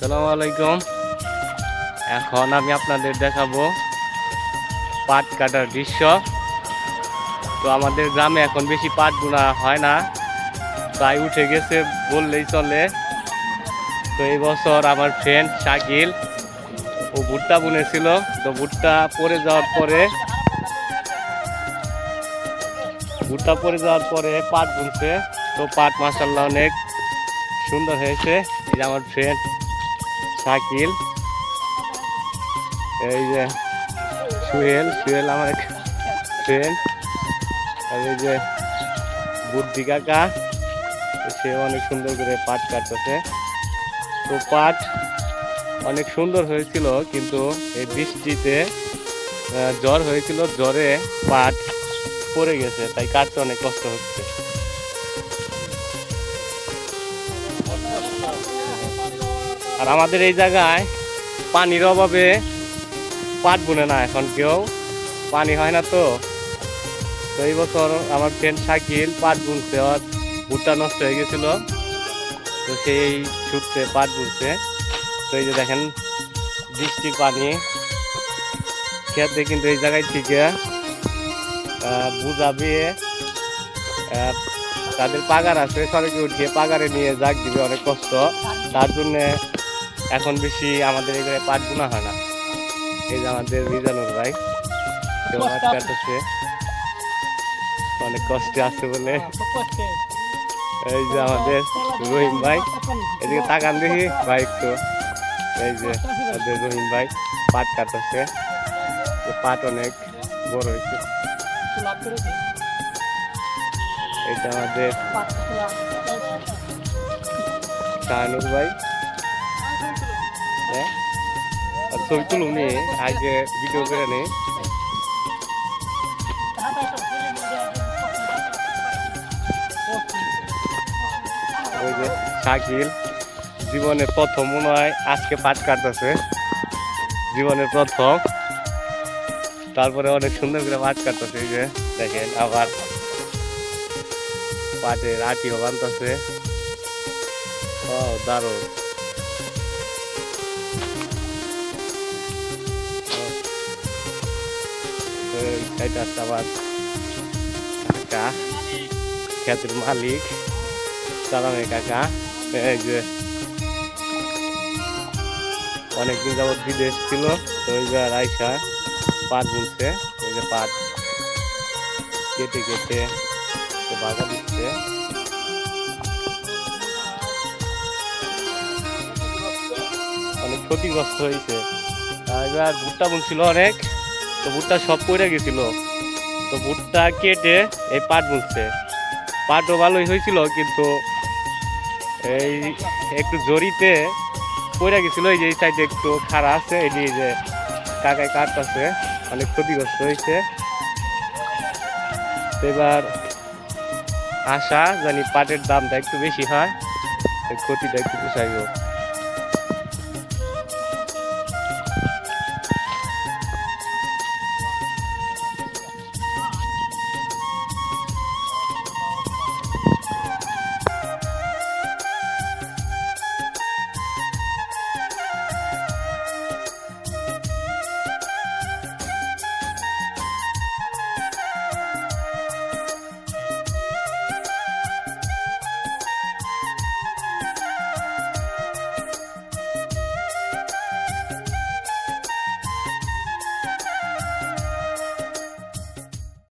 আসসালামু আলাইকুম। এখন আমি আপনাদের দেখাবো পাট কাটার দৃশ্য। তো আমাদের গ্রামে এখন বেশি পাট বোনা হয় না, প্রায় উঠে গেছে বললেই চলে। তো এই বছর আমার ফ্রেন্ড শাকিল ও ভুট্টা বুনেছিল। তো ভুট্টা পড়ে যাওয়ার পরে পাট বুনছে। তো পাট মাশাআল্লাহ অনেক সুন্দর হয়েছে। এই যে আমার ফ্রেন্ড শাকিল, এই যে সুহেল আমার এক ফ্রেন্ড, আর এই যে বুদ্ধি কাকা, সে অনেক সুন্দর করে পাট কাটতেছে। তো পাট অনেক সুন্দর হয়েছিল, কিন্তু এই বৃষ্টিতে জ্বর হয়েছিল, জ্বরে পাট পড়ে গেছে, তাই কাটতে অনেক কষ্ট হচ্ছে। আর আমাদের এই জায়গায় পানির অভাবে পাট বুনে না এখন কেউ, পানি হয় না। তো এই বছর আমার ফ্রেন্ড শাকিল পাট বুনছে, আর ভুট্টা নষ্ট হয়ে গেছিল, তো সেই সূত্রে পাট বুনছে। তো এই যে দেখেন বৃষ্টির পানি খেতে, কিন্তু এই জায়গায় থেকে বুঝাবে তাদের পাগার আছে, সড়কে উঠিয়ে পাগারে নিয়ে জাগ দিবে, অনেক কষ্ট। তার জন্যে এখন বেশি আমাদের এই জায়গায় পাট বোনা হয় না। এই যে আমাদের মিজানুর ভাই, কেউ পাট কাটতেছে, অনেক কষ্টে আছে বলে। এই যে আমাদের রহিম ভাই, এদিকে তাকান দেখি ভাই একটু। এই যে আমাদের রহিম ভাই পাট কাটতেছে, পাট অনেক বড় হয়েছে। এটা আমাদের শাহানুর ভাই, ছবি তুলুন নি, আগে ভিডিও করে নেই। ওই যে শাকিল জীবনের প্রথম মনে হয় আজকে পাট কাটতেছে, জীবনের প্রথম। তারপরে অনেক সুন্দর করে পাট কাটতেছে। এই যে দেখেন আবার পাটের আটিও বানতেছে। ও দারুণ! এটা আবার কাকা, ক্ষেতের মালিক সালামে কাকা। এই যে অনেকদিন যাবৎ বিদেশ ছিল, তো ওই যে রাইসা পাট বুনছে। এই যে পাট কেটে বাগা দিচ্ছে। অনেক ক্ষতিগ্রস্ত হয়েছে। এবার ভুট্টা বুনছিল অনেক, তো ভুট্টা সব পড়ে গেছিল। তো ভুট্টা কেটে এই পাট বুনছে। পাটও ভালোই হয়েছিল, কিন্তু এই একটু জড়িতে পড়ে গেছিল। এই যে এই সাইডে একটু খাড়া আছে, এই যে কাকায় কাটতেছে, অনেক ক্ষতিগ্রস্ত হয়েছে। এবার আশা জানি পাটের দামটা একটু বেশি হয়, ক্ষতিটা একটু পোষাইব।